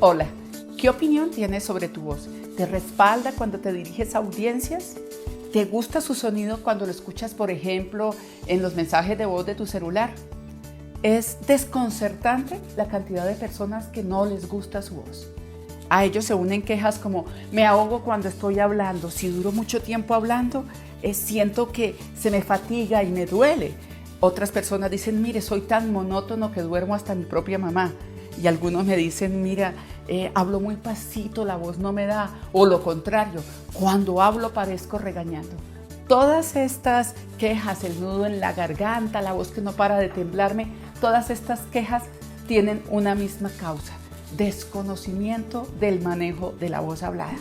Hola, ¿qué opinión tienes sobre tu voz? ¿Te respalda cuando te diriges a audiencias? ¿Te gusta su sonido cuando lo escuchas, por ejemplo, en los mensajes de voz de tu celular? Es desconcertante la cantidad de personas que no les gusta su voz. A ellos se unen quejas como: me ahogo cuando estoy hablando, si duro mucho tiempo hablando, siento que se me fatiga y me duele. Otras personas dicen: mire, soy tan monótono que duermo hasta mi propia mamá. Y algunos me dicen: mira, hablo muy pasito, la voz no me da. O lo contrario, cuando hablo parezco regañando. Todas estas quejas, el nudo en la garganta, la voz que no para de temblarme, todas estas quejas tienen una misma causa: desconocimiento del manejo de la voz hablada.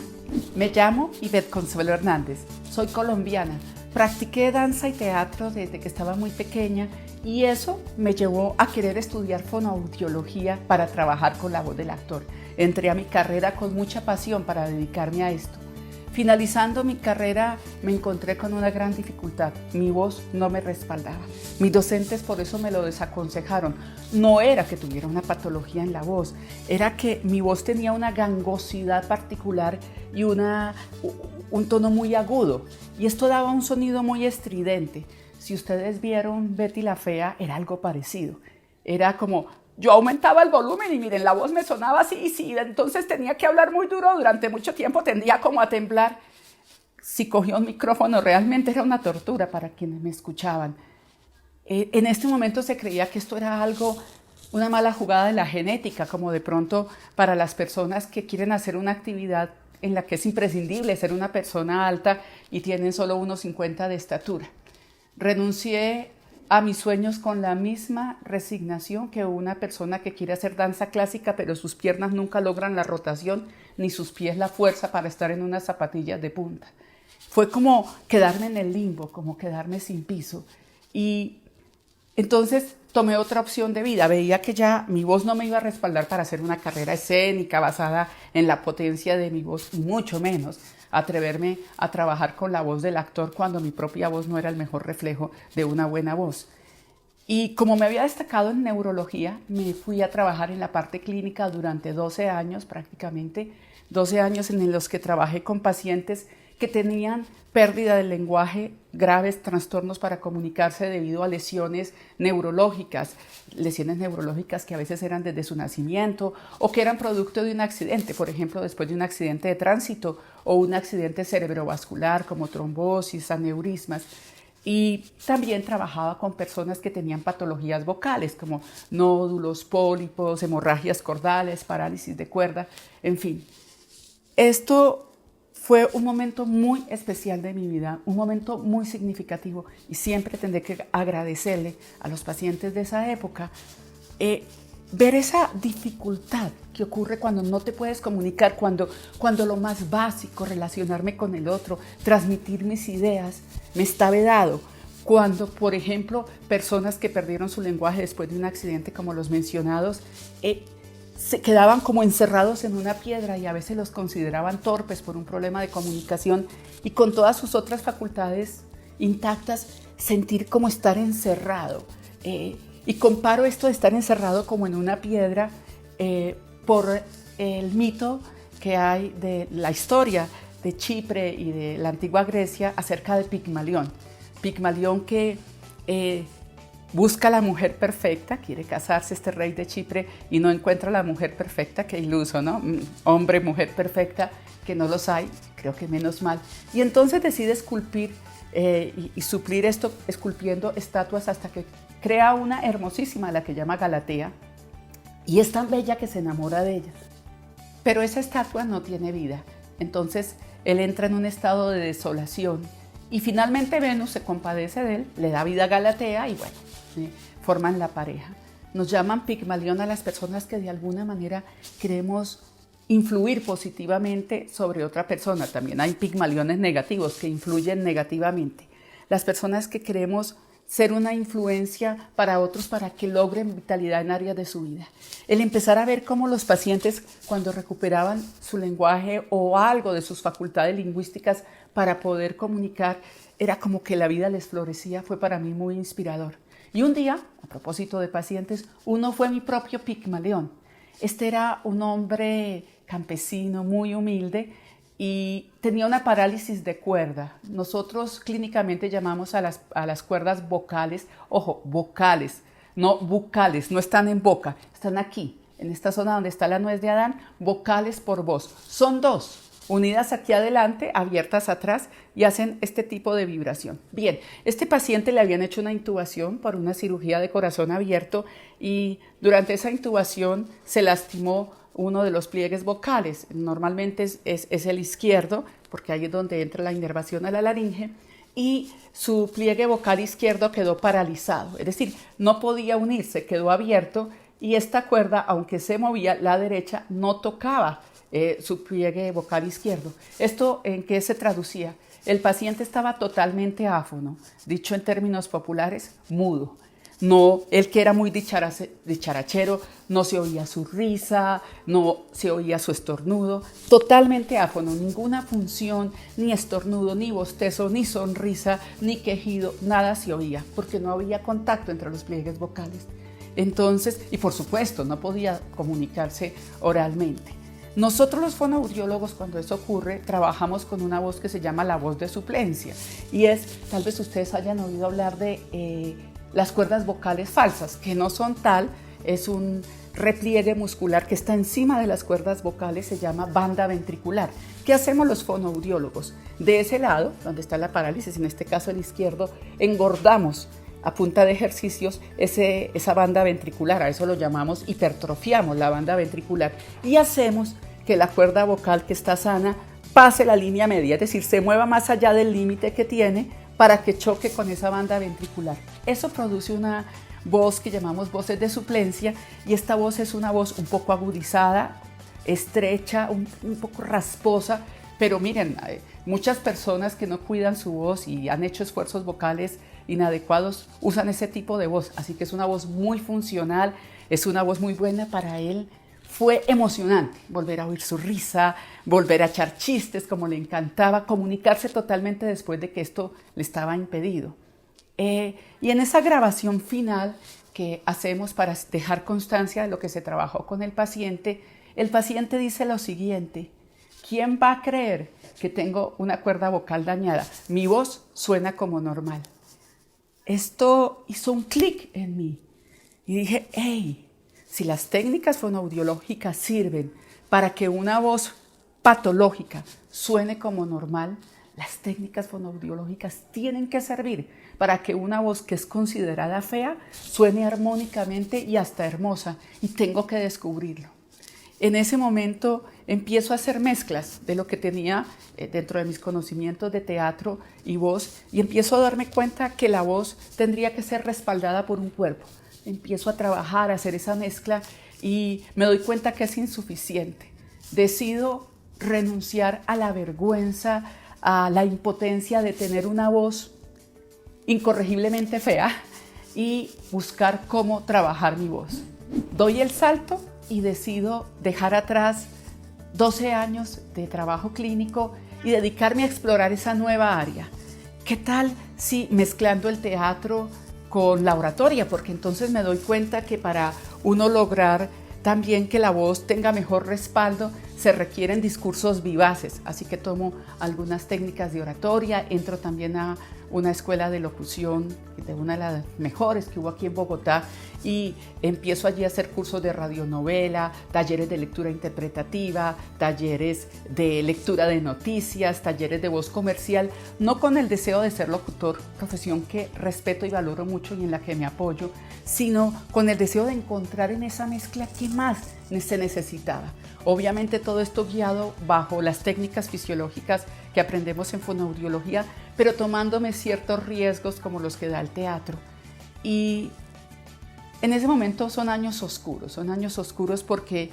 Me llamo Ivette Consuelo Hernández, soy colombiana. Practiqué danza y teatro desde que estaba muy pequeña y eso me llevó a querer estudiar fonoaudiología para trabajar con la voz del actor. Entré a mi carrera con mucha pasión para dedicarme a esto. Finalizando mi carrera me encontré con una gran dificultad: mi voz no me respaldaba. Mis docentes por eso me lo desaconsejaron. No era que tuviera una patología en la voz, era que mi voz tenía una gangosidad particular y un tono muy agudo, y esto daba un sonido muy estridente. Si ustedes vieron Betty la Fea, era algo parecido. Era como: yo aumentaba el volumen y miren, la voz me sonaba así, y sí, entonces tenía que hablar muy duro durante mucho tiempo, tendía como a temblar. Si cogía un micrófono, realmente era una tortura para quienes me escuchaban. En este momento se creía que esto era una mala jugada de la genética, como de pronto para las personas que quieren hacer una actividad en la que es imprescindible ser una persona alta y tienen solo 1,50 de estatura. Renuncié a mis sueños con la misma resignación que una persona que quiere hacer danza clásica, pero sus piernas nunca logran la rotación, ni sus pies la fuerza para estar en unas zapatillas de punta. Fue como quedarme en el limbo, como quedarme sin piso. Y entonces tomé otra opción de vida. Veía que ya mi voz no me iba a respaldar para hacer una carrera escénica basada en la potencia de mi voz, y mucho menos atreverme a trabajar con la voz del actor cuando mi propia voz no era el mejor reflejo de una buena voz. Y como me había destacado en neurología, me fui a trabajar en la parte clínica durante 12 años, prácticamente 12 años en los que trabajé con pacientes que tenían pérdida del lenguaje, graves trastornos para comunicarse debido a lesiones neurológicas que a veces eran desde su nacimiento o que eran producto de un accidente, por ejemplo, después de un accidente de tránsito o un accidente cerebrovascular como trombosis, aneurismas. Y también trabajaba con personas que tenían patologías vocales como nódulos, pólipos, hemorragias cordales, parálisis de cuerda, en fin. Esto fue un momento muy especial de mi vida, un momento muy significativo, y siempre tendré que agradecerle a los pacientes de esa época ver esa dificultad que ocurre cuando no te puedes comunicar, cuando lo más básico, relacionarme con el otro, transmitir mis ideas, me está vedado. Cuando, por ejemplo, personas que perdieron su lenguaje después de un accidente como los mencionados, se quedaban como encerrados en una piedra y a veces los consideraban torpes por un problema de comunicación, y con todas sus otras facultades intactas sentir como estar encerrado. Y comparo esto de estar encerrado como en una piedra por el mito que hay de la historia de Chipre y de la antigua Grecia acerca de Pigmalión. Pigmalión que busca la mujer perfecta, quiere casarse este rey de Chipre y no encuentra la mujer perfecta, qué iluso, ¿no? Hombre, mujer perfecta, que no los hay, creo que menos mal. Y entonces decide esculpir y suplir esto esculpiendo estatuas hasta que crea una hermosísima, la que llama Galatea, y es tan bella que se enamora de ella. Pero esa estatua no tiene vida, entonces él entra en un estado de desolación y finalmente Venus se compadece de él, le da vida a Galatea y bueno, forman la pareja. Nos llaman Pigmalión a las personas que de alguna manera queremos influir positivamente sobre otra persona. También hay Pigmaliones negativos que influyen negativamente. Las personas que queremos ser una influencia para otros para que logren vitalidad en áreas de su vida. El empezar a ver cómo los pacientes, cuando recuperaban su lenguaje o algo de sus facultades lingüísticas para poder comunicar, era como que la vida les florecía, fue para mí muy inspirador. Y un día, a propósito de pacientes, uno fue mi propio Pigmalión. Este era un hombre campesino, muy humilde, y tenía una parálisis de cuerda. Nosotros clínicamente llamamos a las cuerdas vocales, ojo, vocales, no bucales, no están en boca, están aquí, en esta zona donde está la nuez de Adán, vocales por voz. Son dos, unidas aquí adelante, abiertas atrás y hacen este tipo de vibración. Bien, este paciente le habían hecho una intubación por una cirugía de corazón abierto y durante esa intubación se lastimó uno de los pliegues vocales. Normalmente es el izquierdo, porque ahí es donde entra la inervación a la laringe, y su pliegue vocal izquierdo quedó paralizado, es decir, no podía unirse, quedó abierto y esta cuerda, aunque se movía, la derecha no tocaba su pliegue vocal izquierdo. ¿Esto en qué se traducía? El paciente estaba totalmente áfono, dicho en términos populares, mudo. No, él que era muy dicharachero, no se oía su risa, no se oía su estornudo, totalmente áfono, ninguna función, ni estornudo, ni bostezo, ni sonrisa, ni quejido, nada se oía, porque no había contacto entre los pliegues vocales. Entonces, y por supuesto, no podía comunicarse oralmente. Nosotros los fonoaudiólogos, cuando eso ocurre, trabajamos con una voz que se llama la voz de suplencia, y tal vez ustedes hayan oído hablar de las cuerdas vocales falsas, que no son tal, es un repliegue muscular que está encima de las cuerdas vocales, se llama banda ventricular. ¿Qué hacemos los fonoaudiólogos? De ese lado, donde está la parálisis, en este caso el izquierdo, engordamos a punta de ejercicios esa banda ventricular, a eso lo llamamos, hipertrofiamos la banda ventricular y hacemos que la cuerda vocal que está sana pase la línea media, es decir, se mueva más allá del límite que tiene para que choque con esa banda ventricular. Eso produce una voz que llamamos voces de suplencia y esta voz es una voz un poco agudizada, estrecha, un poco rasposa, pero miren, muchas personas que no cuidan su voz y han hecho esfuerzos vocales inadecuados usan ese tipo de voz, así que es una voz muy funcional, es una voz muy buena para él. Fue emocionante volver a oír su risa, volver a echar chistes como le encantaba, comunicarse totalmente después de que esto le estaba impedido. Y en esa grabación final que hacemos para dejar constancia de lo que se trabajó con el paciente dice lo siguiente: ¿quién va a creer que tengo una cuerda vocal dañada? Mi voz suena como normal. Esto hizo un clic en mí y dije, ¡hey! Si las técnicas fonoaudiológicas sirven para que una voz patológica suene como normal, las técnicas fonoaudiológicas tienen que servir para que una voz que es considerada fea suene armónicamente y hasta hermosa, y tengo que descubrirlo. En ese momento empiezo a hacer mezclas de lo que tenía dentro de mis conocimientos de teatro y voz, y empiezo a darme cuenta que la voz tendría que ser respaldada por un cuerpo. Empiezo a trabajar, a hacer esa mezcla y me doy cuenta que es insuficiente. Decido renunciar a la vergüenza, a la impotencia de tener una voz incorregiblemente fea y buscar cómo trabajar mi voz. Doy el salto y decido dejar atrás 12 años de trabajo clínico y dedicarme a explorar esa nueva área. ¿Qué tal si mezclando el teatro con la oratoria? Porque entonces me doy cuenta que para uno lograr también que la voz tenga mejor respaldo, se requieren discursos vivaces. Así que tomo algunas técnicas de oratoria, entro también a una escuela de locución, de una de las mejores que hubo aquí en Bogotá, y empiezo allí a hacer cursos de radionovela, talleres de lectura interpretativa, talleres de lectura de noticias, talleres de voz comercial, no con el deseo de ser locutor, profesión que respeto y valoro mucho y en la que me apoyo, sino con el deseo de encontrar en esa mezcla qué más se necesitaba. Obviamente todo esto guiado bajo las técnicas fisiológicas que aprendemos en fonoaudiología, pero tomándome ciertos riesgos como los que da el teatro. Y en ese momento son años oscuros porque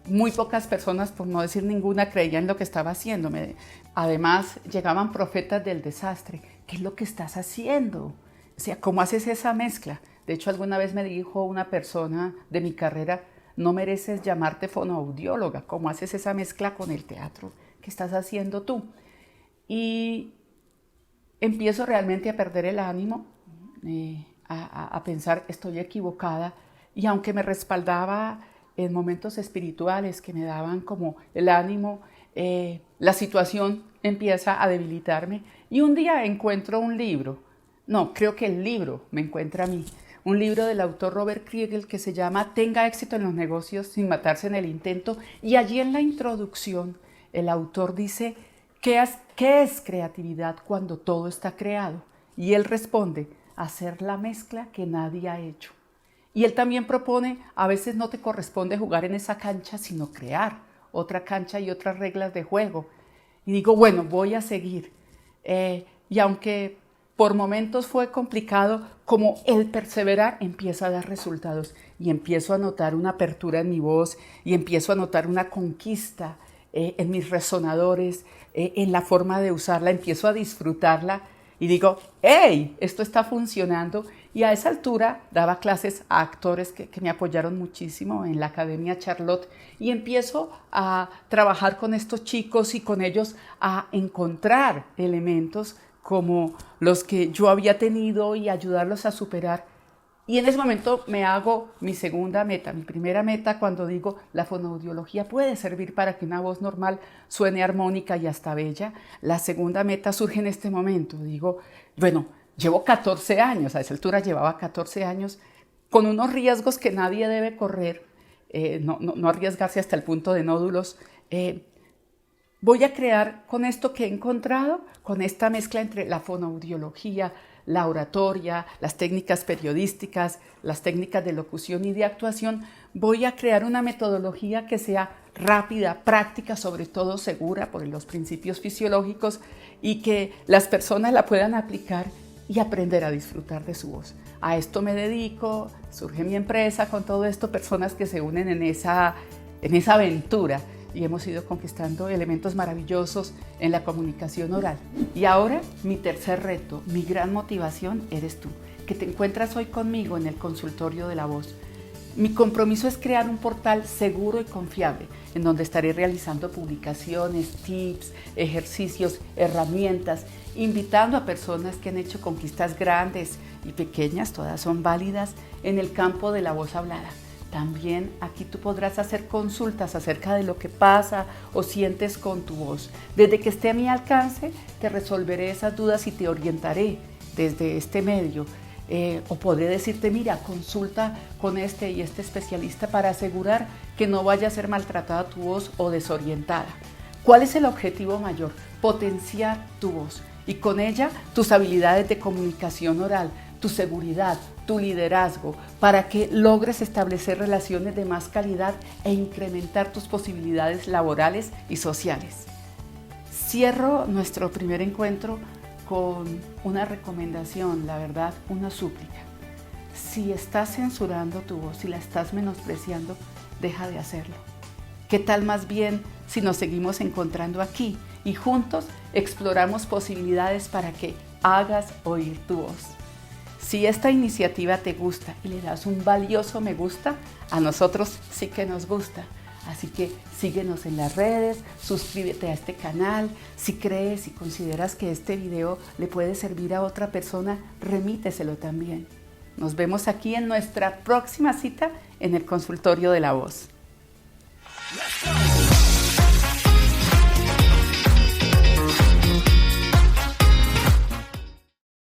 muy pocas personas, por no decir ninguna, creían lo que estaba haciéndome. Además, llegaban profetas del desastre. ¿Qué es lo que estás haciendo? O sea, ¿cómo haces esa mezcla? De hecho, alguna vez me dijo una persona de mi carrera, no mereces llamarte fonoaudióloga, ¿cómo haces esa mezcla con el teatro que estás haciendo tú? Y empiezo realmente a perder el ánimo, a pensar, estoy equivocada, y aunque me respaldaba en momentos espirituales que me daban como el ánimo, la situación empieza a debilitarme, y un día encuentro un libro, no, creo que el libro me encuentra a mí, un libro del autor Robert Kriegel que se llama Tenga éxito en los negocios sin matarse en el intento, y allí en la introducción el autor dice, ¿qué es creatividad cuando todo está creado? Y él responde, hacer la mezcla que nadie ha hecho. Y él también propone, a veces no te corresponde jugar en esa cancha, sino crear otra cancha y otras reglas de juego. Y digo, bueno, voy a seguir. Y aunque por momentos fue complicado, como el perseverar empieza a dar resultados. Y empiezo a notar una apertura en mi voz y empiezo a notar una conquista en mis resonadores, en la forma de usarla, empiezo a disfrutarla y digo, ¡hey! Esto está funcionando. Y a esa altura daba clases a actores que me apoyaron muchísimo en la Academia Charlotte y empiezo a trabajar con estos chicos y con ellos a encontrar elementos como los que yo había tenido y ayudarlos a superar. Y en ese momento me hago mi segunda meta, mi primera meta cuando digo la fonoaudiología puede servir para que una voz normal suene armónica y hasta bella. La segunda meta surge en este momento. Digo, bueno, llevo 14 años, a esa altura llevaba 14 años, con unos riesgos que nadie debe correr, no arriesgarse hasta el punto de nódulos. Voy a crear con esto que he encontrado, con esta mezcla entre la fonoaudiología, la oratoria, las técnicas periodísticas, las técnicas de locución y de actuación, voy a crear una metodología que sea rápida, práctica, sobre todo segura por los principios fisiológicos y que las personas la puedan aplicar y aprender a disfrutar de su voz. A esto me dedico, surge mi empresa con todo esto, personas que se unen en esa aventura. Y hemos ido conquistando elementos maravillosos en la comunicación oral. Y ahora, mi tercer reto, mi gran motivación, eres tú, que te encuentras hoy conmigo en el consultorio de la voz. Mi compromiso es crear un portal seguro y confiable, en donde estaré realizando publicaciones, tips, ejercicios, herramientas, invitando a personas que han hecho conquistas grandes y pequeñas, todas son válidas, en el campo de la voz hablada. También aquí tú podrás hacer consultas acerca de lo que pasa o sientes con tu voz. Desde que esté a mi alcance, te resolveré esas dudas y te orientaré desde este medio. O podré decirte, mira, consulta con este y este especialista para asegurar que no vaya a ser maltratada tu voz o desorientada. ¿Cuál es el objetivo mayor? Potenciar tu voz y con ella tus habilidades de comunicación oral, tu seguridad, tu liderazgo, para que logres establecer relaciones de más calidad e incrementar tus posibilidades laborales y sociales. Cierro nuestro primer encuentro con una recomendación, la verdad, una súplica. Si estás censurando tu voz, si la estás menospreciando, deja de hacerlo. ¿Qué tal más bien si nos seguimos encontrando aquí y juntos exploramos posibilidades para que hagas oír tu voz? Si esta iniciativa te gusta y le das un valioso me gusta, a nosotros sí que nos gusta. Así que síguenos en las redes, suscríbete a este canal. Si crees y consideras que este video le puede servir a otra persona, remíteselo también. Nos vemos aquí en nuestra próxima cita en el consultorio de la voz.